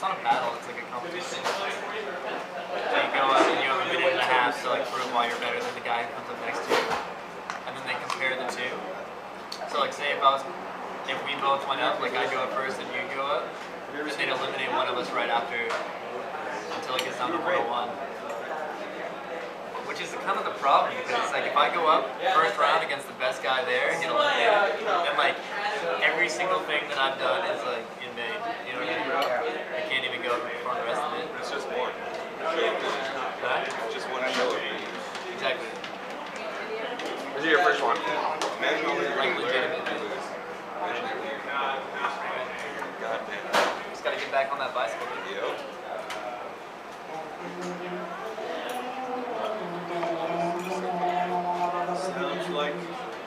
it's not a battle, it's like a competition. So you go up and you have a minute and a half to like prove why you're better than the guy who comes up next to you. And then they compare the two. So like say if we both went up, like I go up first and you go up, and they'd eliminate one of us right after until it gets down to 101. Which is kind of the problem, because it's like if I go up first round against the best guy there and get eliminated, then like every single thing that I've done is like in vain. You know what I mean? I can't even go for the rest of it. It's just one. Just one show. Exactly. Was it your first one? Imagine all the Like legitimate. God damn. Just gotta get back on that bicycle. Yep. Sounds like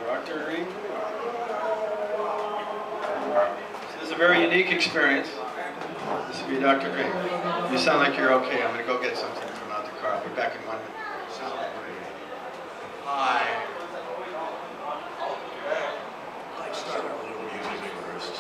Dr. Dreame. This is a very unique experience. This will be Dr. Dreame. You sound like you're okay. I'm going to go get something from out the car. I'll be back in 1 minute. Hi. Let's start with a little music first.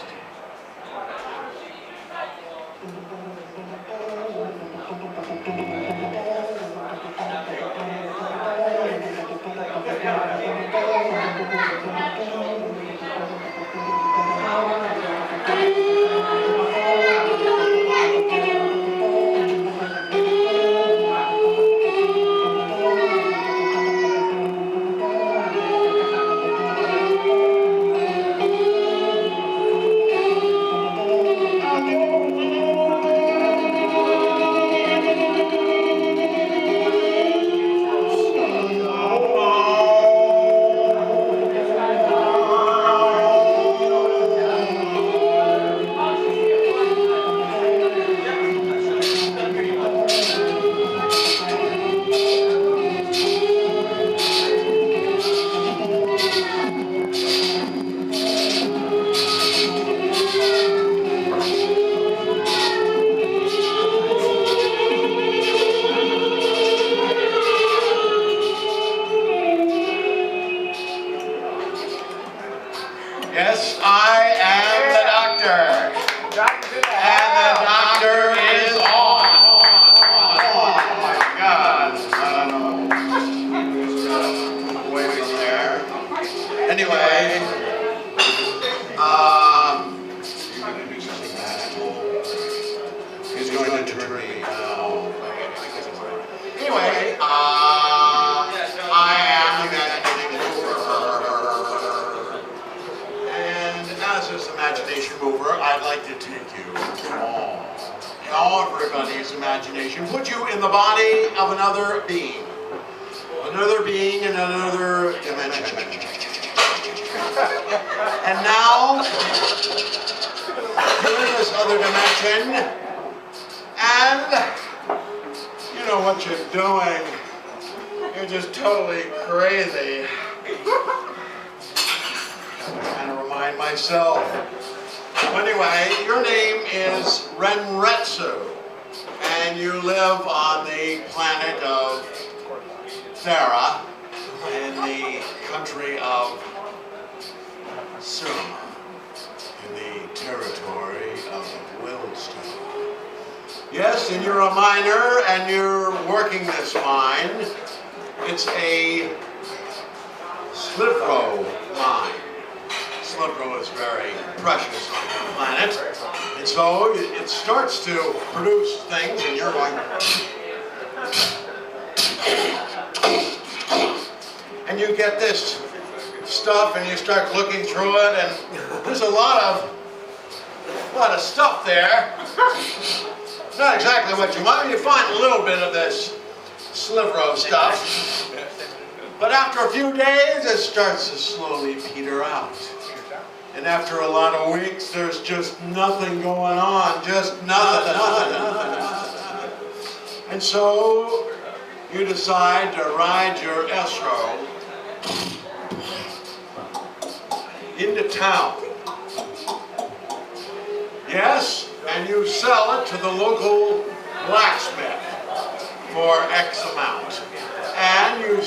Yes, I am the doctor. And the doctor is on. Oh my God. I don't know. Waving there. Anyway, he's going to turn me now. Anyway, I am imagining mover. And as this imagination mover, I'd like to take you all everybody's imagination, put you in the body of another being. Another being in another dimension. And now, you're in this other dimension, and you know what you're doing. You're just totally crazy. I'm trying to remind myself. Anyway, your name is Renretsu, and you live on the planet of Thera, in the country of Surma, in the territory of Willstone. Yes, and you're a miner, and you're working this mine. It's a Slivro mine. Slivro is very precious on the planet, and so it starts to produce things, and you're going, and you get this stuff, and you start looking through it, and there's a lot of stuff there. Not exactly what you want. You find a little bit of this Slivro stuff, but after a few days, it starts to slowly peter out. And after a lot of weeks, there's just nothing going on, just nothing. And so you decide to ride your Estro into town. Yes, and you sell it to the local blacksmith for X amount. And you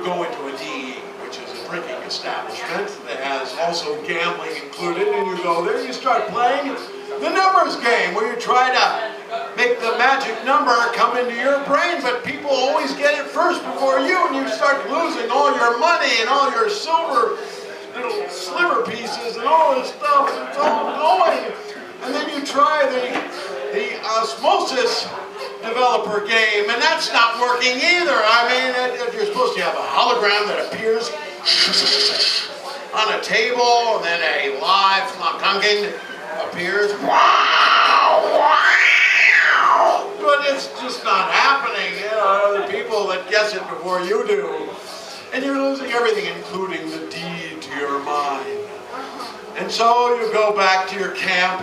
go into a DE, which is a drinking establishment that has also gambling included, and you go there, you start playing, the numbers game where you try to make the magic number come into your brain, but people always get it first before you, and you start losing all your money and all your silver little sliver pieces and all this stuff. It's all going. And then you try the osmosis developer game, and that's not working either. I mean, you're supposed to have a hologram that appears on a table, and then a live Gungan appears. But it's just not happening. You know, the people that guess it before you do. And you're losing everything, including the deed to your mind. And so you go back to your camp,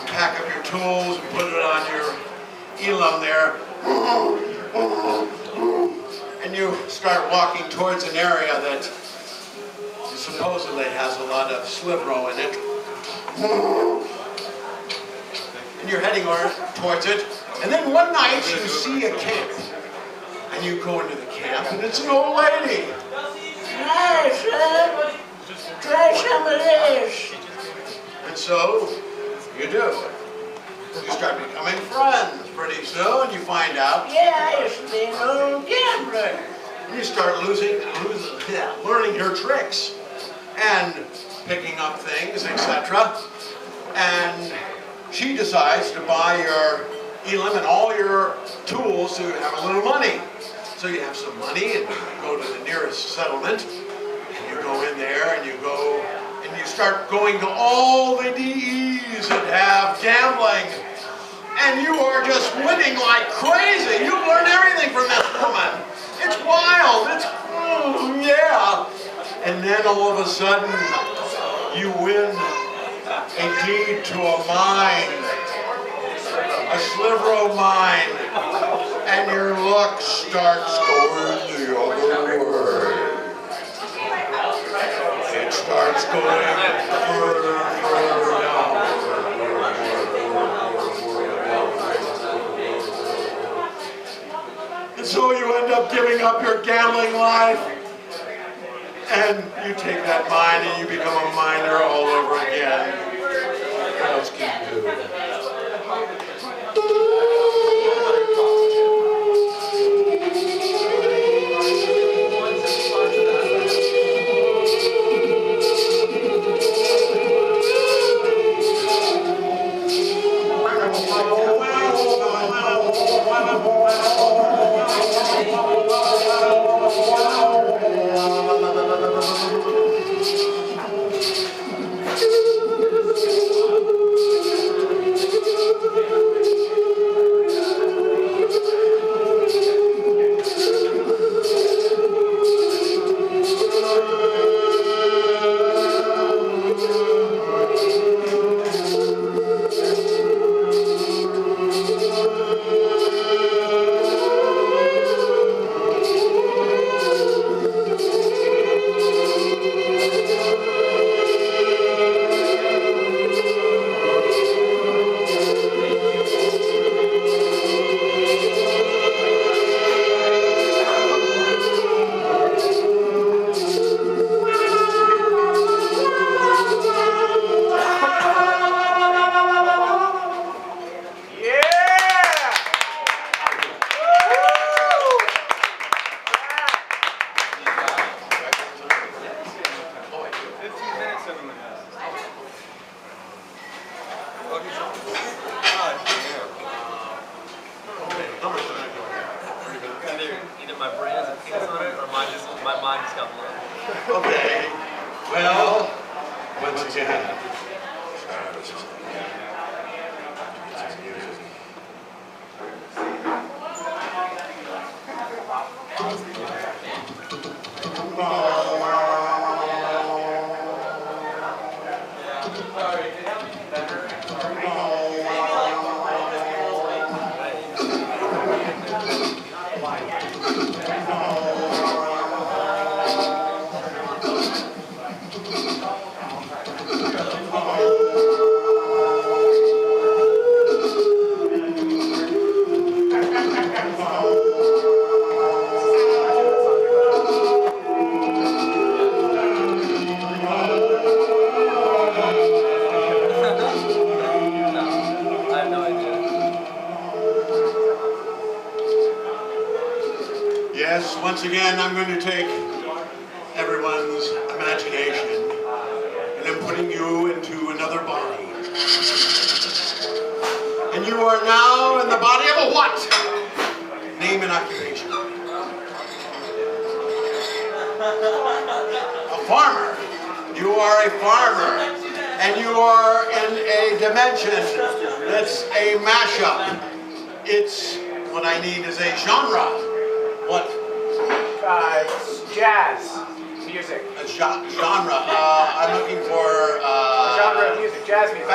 pack up your tools, and put it on your elam there. And you start walking towards an area that supposedly has a lot of slivro in it. And you're heading towards it. And then one night you see a camp. And you go into the camp, and it's an old lady. Hi, son. Try some of this. And so, you do. You start becoming friends pretty soon. You find out. Yeah, I used to be an old gambler. And you start learning her tricks. And picking up things, etc. And she decides to buy your elam and all your tools to have a little money. So you have some money and you go to the nearest settlement, and you go in there and you go and you start going to all the DEs that have gambling, and you are just winning like crazy. You learn everything from this woman. It's wild. It's yeah. And then all of a sudden you win a deed to a mine, a sliver of mine. And your luck starts going the other way. It starts going further and further down. And so you end up giving up your gambling life, and you take that mine and you become a miner all over again. What else can you do? Either my brain has a penis on it, or my mind just got blown. Okay. Well, once again. Yes, once again, I'm going to take everyone's imagination and I'm putting you into another body. And you are now in the body of a what? Name and occupation. A farmer. You are a farmer. And you are in a dimension that's a mashup. It's, what I need is a genre. What? Jazz music. A genre. I'm looking for... Genre of music, jazz music.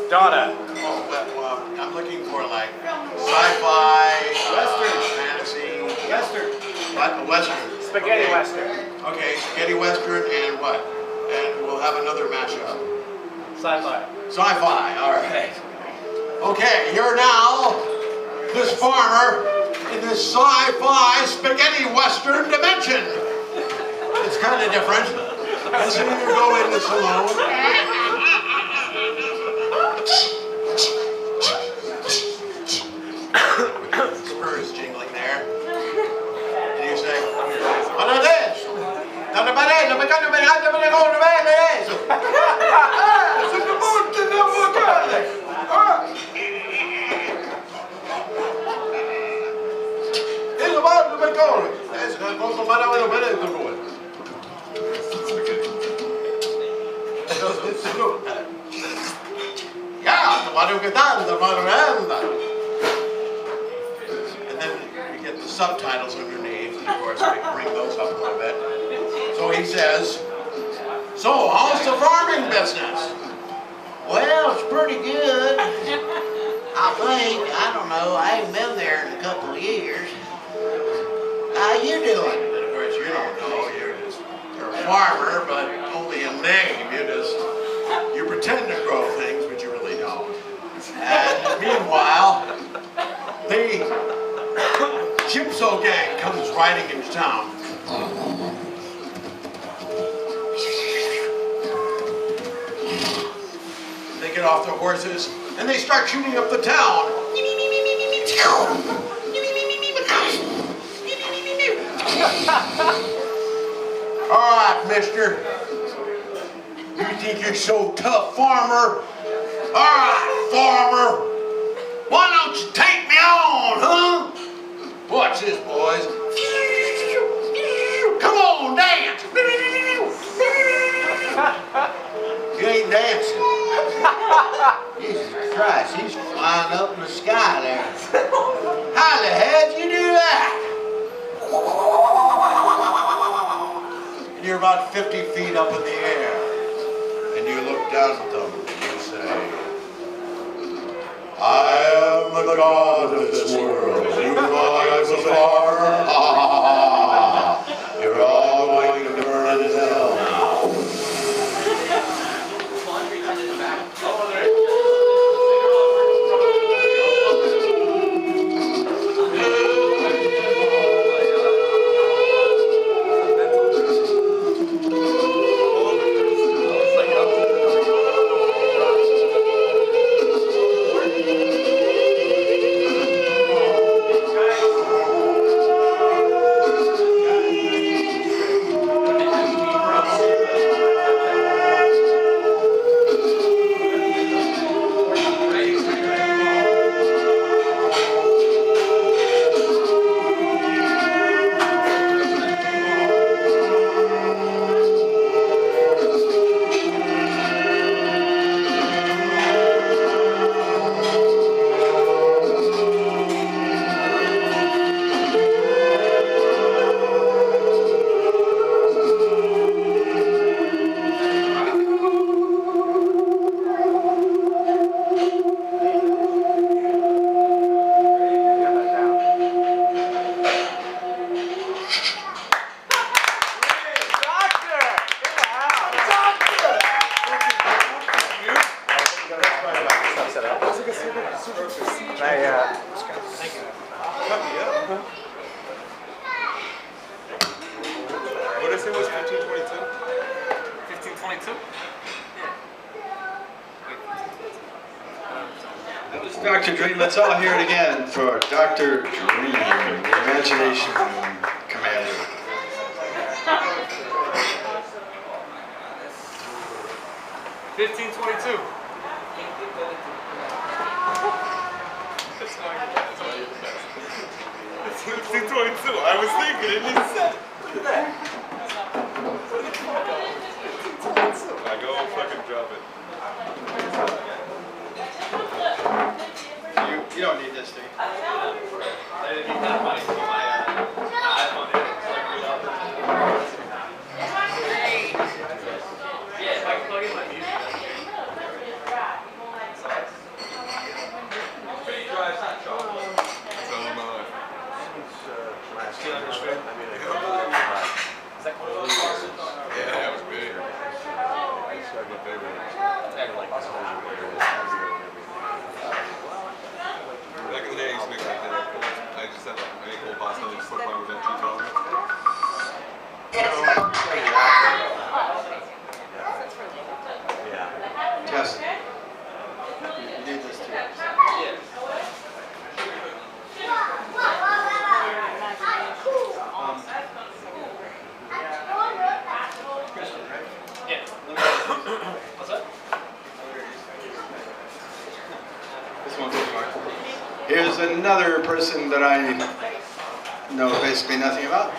Donna. Oh, well, I'm looking for like sci-fi, Western. fantasy. Western. What? A Western. Spaghetti Okay. Western. Okay, spaghetti Western and what? And we'll have another mashup. Sci-fi. Sci-fi, all right. Okay, you're now this farmer in this sci-fi spaghetti Western dimension. It's kind of different. And so you go in the saloon. Spurs jingling there. And you say, what are this? And then you get the subtitles underneath, and of course we bring those up a little bit. So he says, so how's the farming business? Well, it's pretty good. I think, I don't know, I haven't been there in a couple of years. How you doing? And of course you don't know, you're a farmer, but only in name. You pretend to grow things, but you really don't. And meanwhile, the Gypso gang comes riding into town. They get off their horses and they start shooting up the town. All right, mister. You think you're so tough, farmer? All right, farmer. Why don't you take me on, huh? Watch this, boys. Come on, dance. You ain't dancing. Jesus Christ, he's flying up in the sky there. How the hell did you do that? And you're about 50 feet up in the air. And you look down at them and you say, I am the god of this world. You thought I was a farmer? Ha ha ha ha. You're all going to burn in hell now. What did I say was 1522? 1522? That was Dr. Dreame. Let's all hear it again for Dr. Dreame, the Imagination 1522. I was thinking it needs set. Look at that. I go fucking drop it. You don't need this thing. I didn't need that mic for my iPhone. Yeah, if I can plug in my music. Pretty dry, it's not chocolate. It's all my life. Still understood. Is that cool? Yeah, that was big. That's my favorite. Back in the day, I used to make like that. I just had like any cold pasta and just put Parmesan cheese on it. Yes. You need this too. Yeah. What's that? This one's too far. Here's another person that I know basically nothing about.